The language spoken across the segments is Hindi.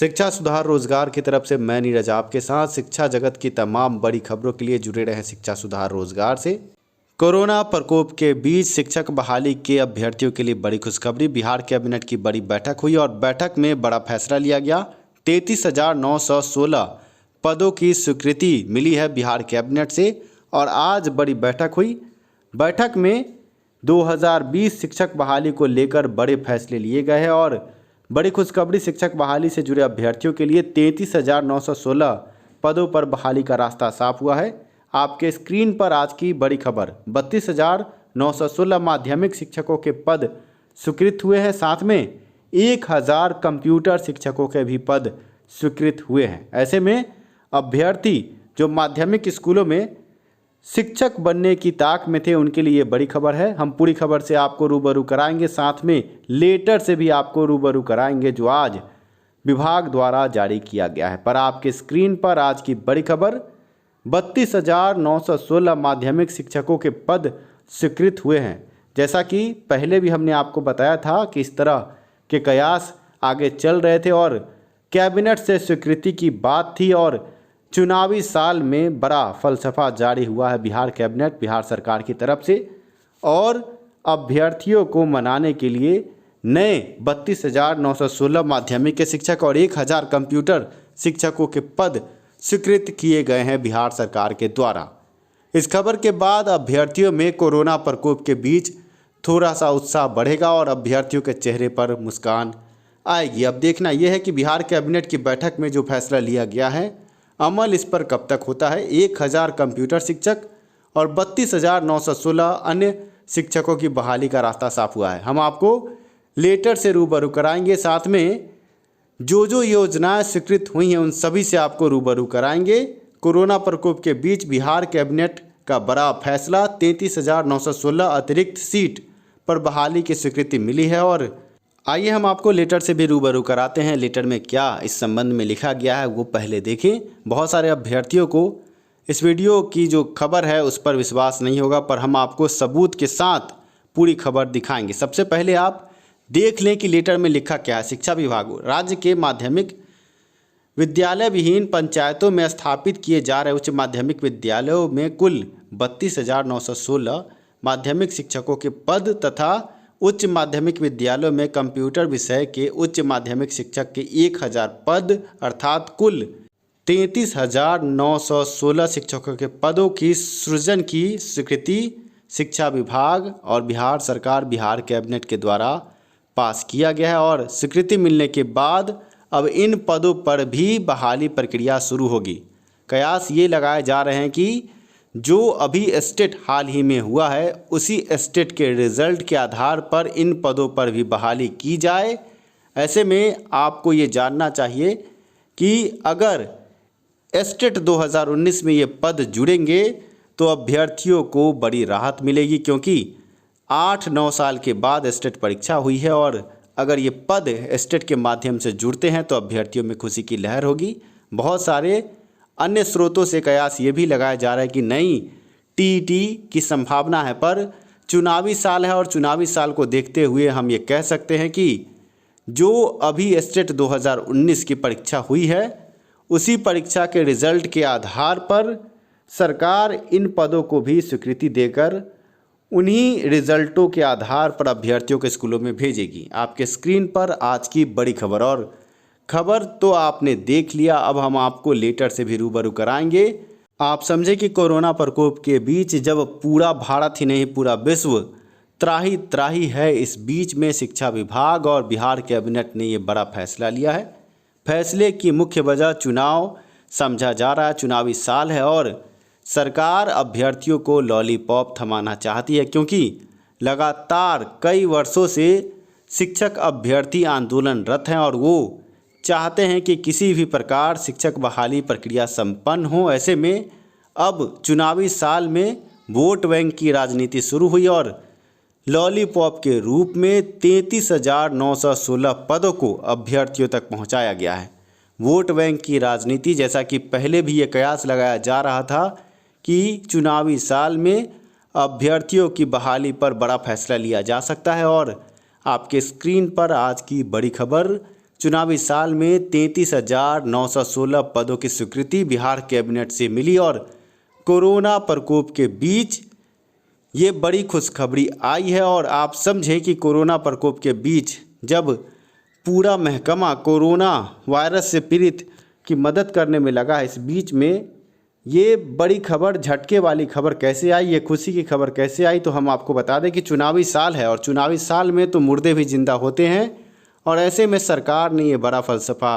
शिक्षा सुधार रोजगार की तरफ से मैं नीरज आपके साथ। शिक्षा जगत की तमाम बड़ी खबरों के लिए जुड़े रहें शिक्षा सुधार रोजगार से। कोरोना प्रकोप के बीच शिक्षक बहाली के अभ्यर्थियों के लिए बड़ी खुशखबरी। बिहार कैबिनेट की बड़ी बैठक हुई और बैठक में बड़ा फैसला लिया गया। 33,916 पदों की स्वीकृति मिली है बिहार कैबिनेट से और आज बड़ी बैठक हुई। बैठक में 2020 शिक्षक बहाली को लेकर बड़े फैसले लिए गए हैं और बड़ी खुशखबरी शिक्षक बहाली से जुड़े अभ्यर्थियों के लिए 33,916 पदों पर बहाली का रास्ता साफ हुआ है। आपके स्क्रीन पर आज की बड़ी खबर। 32,916 माध्यमिक शिक्षकों के पद स्वीकृत हुए हैं, साथ में 1,000 कंप्यूटर शिक्षकों के भी पद स्वीकृत हुए हैं। ऐसे में अभ्यर्थी जो माध्यमिक स्कूलों में शिक्षक बनने की ताक में थे उनके लिए बड़ी खबर है। हम पूरी खबर से आपको रूबरू कराएंगे, साथ में लेटर से भी आपको रूबरू कराएंगे जो आज विभाग द्वारा जारी किया गया है। पर आपके स्क्रीन पर आज की बड़ी खबर। 32,916 माध्यमिक शिक्षकों के पद स्वीकृत हुए हैं। जैसा कि पहले भी हमने आपको बताया था कि इस तरह के कयास आगे चल रहे थे और कैबिनेट से स्वीकृति की बात थी और चुनावी साल में बड़ा फलसफा जारी हुआ है बिहार कैबिनेट, बिहार सरकार की तरफ से। और अभ्यर्थियों को मनाने के लिए नए 32,916 माध्यमिक के शिक्षक और 1,000 कंप्यूटर शिक्षकों के पद स्वीकृत किए गए हैं बिहार सरकार के द्वारा। इस खबर के बाद अभ्यर्थियों में कोरोना प्रकोप के बीच थोड़ा सा उत्साह बढ़ेगा और अभ्यर्थियों के चेहरे पर मुस्कान आएगी। अब देखना यह है कि बिहार कैबिनेट की बैठक में जो फैसला लिया गया है अमल इस पर कब तक होता है। 1,000 कंप्यूटर शिक्षक और 32,916 अन्य शिक्षकों की बहाली का रास्ता साफ हुआ है। हम आपको लेटर से रूबरू कराएंगे, साथ में जो योजनाएं स्वीकृत हुई हैं उन सभी से आपको रूबरू कराएंगे। कोरोना प्रकोप के बीच बिहार कैबिनेट का बड़ा फैसला। 33,916 अतिरिक्त सीट पर बहाली की स्वीकृति मिली है और आइए हम आपको लेटर से भी रूबरू कराते हैं। लेटर में क्या इस संबंध में लिखा गया है वो पहले देखें। बहुत सारे अभ्यर्थियों को इस वीडियो की जो खबर है उस पर विश्वास नहीं होगा, पर हम आपको सबूत के साथ पूरी खबर दिखाएंगे। सबसे पहले आप देख लें कि लेटर में लिखा क्या है। शिक्षा विभाग राज्य के माध्यमिक विद्यालय विहीन पंचायतों में स्थापित किए जा रहे उच्च माध्यमिक विद्यालयों में कुल 32,916 माध्यमिक शिक्षकों के पद तथा उच्च माध्यमिक विद्यालयों में कंप्यूटर विषय के उच्च माध्यमिक शिक्षक के 1,000 पद अर्थात कुल 33,916 शिक्षकों के पदों की सृजन की स्वीकृति शिक्षा विभाग और बिहार सरकार बिहार कैबिनेट के द्वारा पास किया गया है। और स्वीकृति मिलने के बाद अब इन पदों पर भी बहाली प्रक्रिया शुरू होगी। कयास ये लगाए जा रहे हैं कि जो अभी स्टेट हाल ही में हुआ है उसी स्टेट के रिजल्ट के आधार पर इन पदों पर भी बहाली की जाए। ऐसे में आपको ये जानना चाहिए कि अगर स्टेट 2019 में ये पद जुड़ेंगे तो अभ्यर्थियों को बड़ी राहत मिलेगी, क्योंकि 8-9 साल के बाद स्टेट परीक्षा हुई है और अगर ये पद स्टेट के माध्यम से जुड़ते हैं तो अभ्यर्थियों में खुशी की लहर होगी। बहुत सारे अन्य स्रोतों से कयास ये भी लगाया जा रहा है कि नई टीईटी की संभावना है, पर चुनावी साल है और चुनावी साल को देखते हुए हम ये कह सकते हैं कि जो अभी स्टेट 2019 की परीक्षा हुई है उसी परीक्षा के रिजल्ट के आधार पर सरकार इन पदों को भी स्वीकृति देकर उन्हीं रिजल्टों के आधार पर अभ्यर्थियों के स्कूलों में भेजेगी। आपके स्क्रीन पर आज की बड़ी खबर। और खबर तो आपने देख लिया, अब हम आपको लेटर से भी रूबरू कराएंगे। आप समझे कि कोरोना प्रकोप के बीच जब पूरा भारत ही नहीं पूरा विश्व त्राही त्राही है, इस बीच में शिक्षा विभाग और बिहार कैबिनेट ने ये बड़ा फैसला लिया है। फैसले की मुख्य वजह चुनाव समझा जा रहा है, चुनावी साल है और सरकार अभ्यर्थियों को लॉलीपॉप थमाना चाहती है, क्योंकि लगातार कई वर्षों से शिक्षक अभ्यर्थी आंदोलनरत हैं और वो चाहते हैं कि किसी भी प्रकार शिक्षक बहाली प्रक्रिया संपन्न हो। ऐसे में अब चुनावी साल में वोट बैंक की राजनीति शुरू हुई और लॉलीपॉप के रूप में 33,916 पदों को अभ्यर्थियों तक पहुंचाया गया है। वोट बैंक की राजनीति, जैसा कि पहले भी ये कयास लगाया जा रहा था कि चुनावी साल में अभ्यर्थियों की बहाली पर बड़ा फैसला लिया जा सकता है। और आपके स्क्रीन पर आज की बड़ी खबर, चुनावी साल में 33,916 पदों की स्वीकृति बिहार कैबिनेट से मिली और कोरोना प्रकोप के बीच ये बड़ी खुशखबरी आई है। और आप समझें कि कोरोना प्रकोप के बीच जब पूरा महकमा कोरोना वायरस से पीड़ित की मदद करने में लगा है, इस बीच में ये बड़ी खबर, झटके वाली खबर कैसे आई, ये खुशी की खबर कैसे आई, तो हम आपको बता दें कि चुनावी साल है और चुनावी साल में तो मुर्दे भी जिंदा होते हैं। और ऐसे में सरकार ने ये बड़ा फलसफा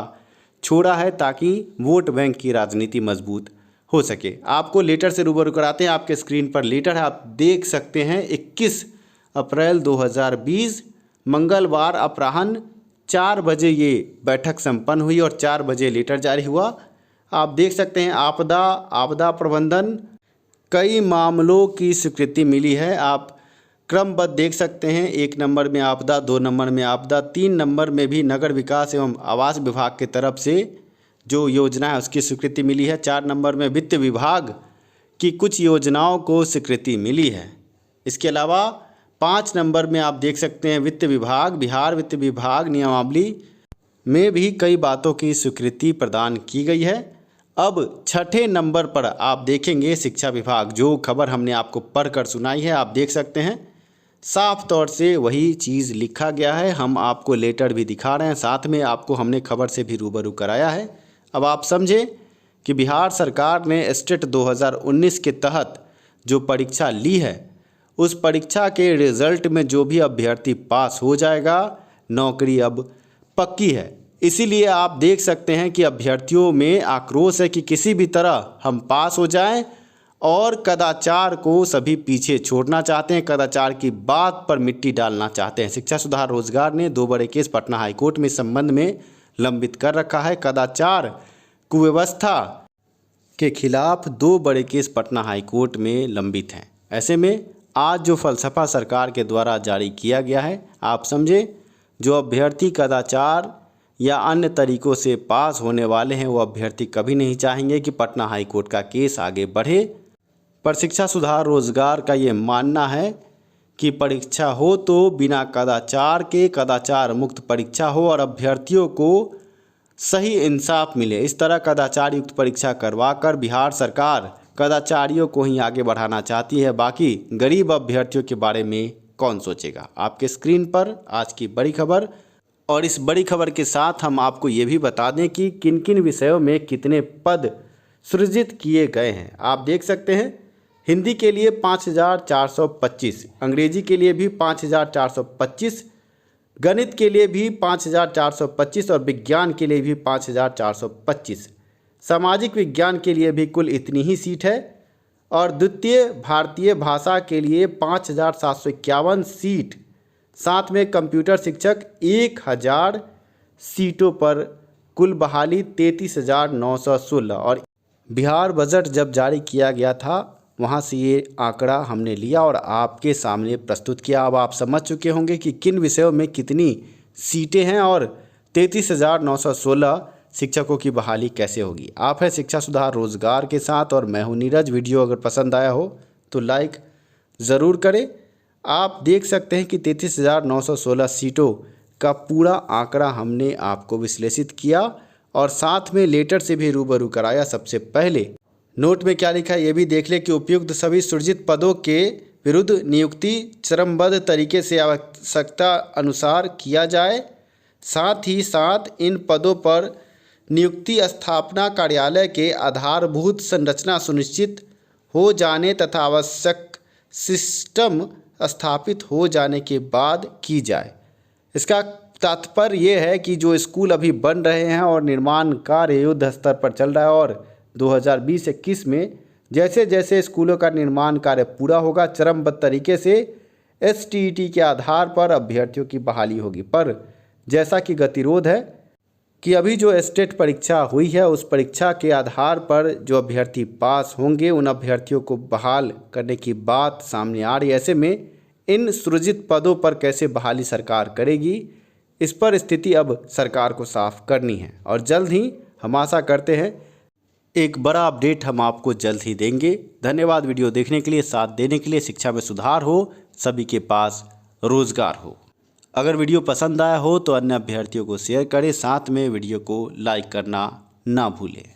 छोड़ा है ताकि वोट बैंक की राजनीति मजबूत हो सके। आपको लेटर से रूबरू कराते हैं। आपके स्क्रीन पर लेटर है, आप देख सकते हैं। 21 अप्रैल 2020 मंगलवार अपराह्न 4 बजे ये बैठक संपन्न हुई और 4 बजे लेटर जारी हुआ। आप देख सकते हैं आपदा प्रबंधन, कई मामलों की स्वीकृति मिली है। आप क्रमबद्ध देख सकते हैं। 1 नंबर में आपदा, 2 नंबर में आपदा, 3 नंबर में भी नगर विकास एवं आवास विभाग की तरफ से जो योजना है उसकी स्वीकृति मिली है। 4 नंबर में वित्त विभाग की कुछ योजनाओं को स्वीकृति मिली है। इसके अलावा 5 नंबर में आप देख सकते हैं वित्त विभाग, बिहार वित्त विभाग नियमावली में भी कई बातों की स्वीकृति प्रदान की गई है। अब 6ठे नंबर पर आप देखेंगे शिक्षा विभाग, जो खबर हमने आपको पढ़कर सुनाई है। आप देख सकते हैं साफ तौर से वही चीज़ लिखा गया है। हम आपको लेटर भी दिखा रहे हैं, साथ में आपको हमने खबर से भी रूबरू कराया है। अब आप समझें कि बिहार सरकार ने स्टेट 2019 के तहत जो परीक्षा ली है, उस परीक्षा के रिजल्ट में जो भी अभ्यर्थी पास हो जाएगा, नौकरी अब पक्की है। इसीलिए आप देख सकते हैं कि अभ्यर्थियों में आक्रोश है कि किसी भी तरह हम पास हो जाएं और कदाचार को सभी पीछे छोड़ना चाहते हैं, कदाचार की बात पर मिट्टी डालना चाहते हैं। शिक्षा सुधार रोजगार ने 2 बड़े केस पटना हाईकोर्ट में इस संबंध में लंबित कर रखा है। कदाचार कुव्यवस्था के खिलाफ 2 बड़े केस पटना हाईकोर्ट में लंबित हैं। ऐसे में आज जो फलसफा सरकार के द्वारा जारी किया गया है, आप समझे, जो अभ्यर्थी कदाचार या अन्य तरीकों से पास होने वाले हैं वो अभ्यर्थी कभी नहीं चाहेंगे कि पटना हाईकोर्ट का केस आगे बढ़े। पर शिक्षा सुधार रोजगार का ये मानना है कि परीक्षा हो तो बिना कदाचार के कदाचार मुक्त परीक्षा हो और अभ्यर्थियों को सही इंसाफ मिले। इस तरह कदाचार युक्त परीक्षा करवाकर बिहार सरकार कदाचारियों को ही आगे बढ़ाना चाहती है। बाकी गरीब अभ्यर्थियों के बारे में कौन सोचेगा। आपके स्क्रीन पर आज की बड़ी खबर, और इस बड़ी खबर के साथ हम आपको ये भी बता दें कि किन किन विषयों में कितने पद सृजित किए गए हैं। आप देख सकते हैं हिंदी के लिए 5,425, अंग्रेजी के लिए भी 5,425, गणित के लिए भी 5,425 और विज्ञान के लिए भी 5,425। सामाजिक विज्ञान के लिए भी कुल इतनी ही सीट है और द्वितीय भारतीय भाषा के लिए 5,751 सीट। साथ में कंप्यूटर शिक्षक 1,000 सीटों पर कुल बहाली 33,916। और बिहार बजट जब जारी किया गया था वहाँ से ये आंकड़ा हमने लिया और आपके सामने प्रस्तुत किया। अब आप समझ चुके होंगे कि किन विषयों में कितनी सीटें हैं और 33,916 शिक्षकों की बहाली कैसे होगी। आप है शिक्षा सुधार रोजगार के साथ और मैं हूँ नीरज। वीडियो अगर पसंद आया हो तो लाइक ज़रूर करें। आप देख सकते हैं कि 33,916 सीटों का पूरा आंकड़ा हमने आपको विश्लेषित किया और साथ में लेटर से भी रूबरू कराया। सबसे पहले नोट में क्या लिखा है ये भी देख ले कि उपयुक्त सभी सृजित पदों के विरुद्ध नियुक्ति क्रमबद्ध तरीके से आवश्यकता अनुसार किया जाए। साथ ही साथ इन पदों पर नियुक्ति स्थापना कार्यालय के आधारभूत संरचना सुनिश्चित हो जाने तथा आवश्यक सिस्टम स्थापित हो जाने के बाद की जाए। इसका तात्पर्य ये है कि जो स्कूल अभी बन रहे हैं और निर्माण कार्य युद्ध स्तर पर चल रहा है और 2020-21 में जैसे जैसे स्कूलों का निर्माण कार्य पूरा होगा, चरणबद्ध तरीके से STET के आधार पर अभ्यर्थियों की बहाली होगी। पर जैसा कि गतिरोध है कि अभी जो स्टेट परीक्षा हुई है उस परीक्षा के आधार पर जो अभ्यर्थी पास होंगे उन अभ्यर्थियों को बहाल करने की बात सामने आ रही है। ऐसे में इन सृजित पदों पर कैसे बहाली सरकार करेगी, इस पर स्थिति अब सरकार को साफ करनी है और जल्द ही हम आशा करते हैं एक बड़ा अपडेट हम आपको जल्द ही देंगे। धन्यवाद वीडियो देखने के लिए, साथ देने के लिए। शिक्षा में सुधार हो, सभी के पास रोजगार हो। अगर वीडियो पसंद आया हो तो अन्य अभ्यर्थियों को शेयर करें, साथ में वीडियो को लाइक करना ना भूलें।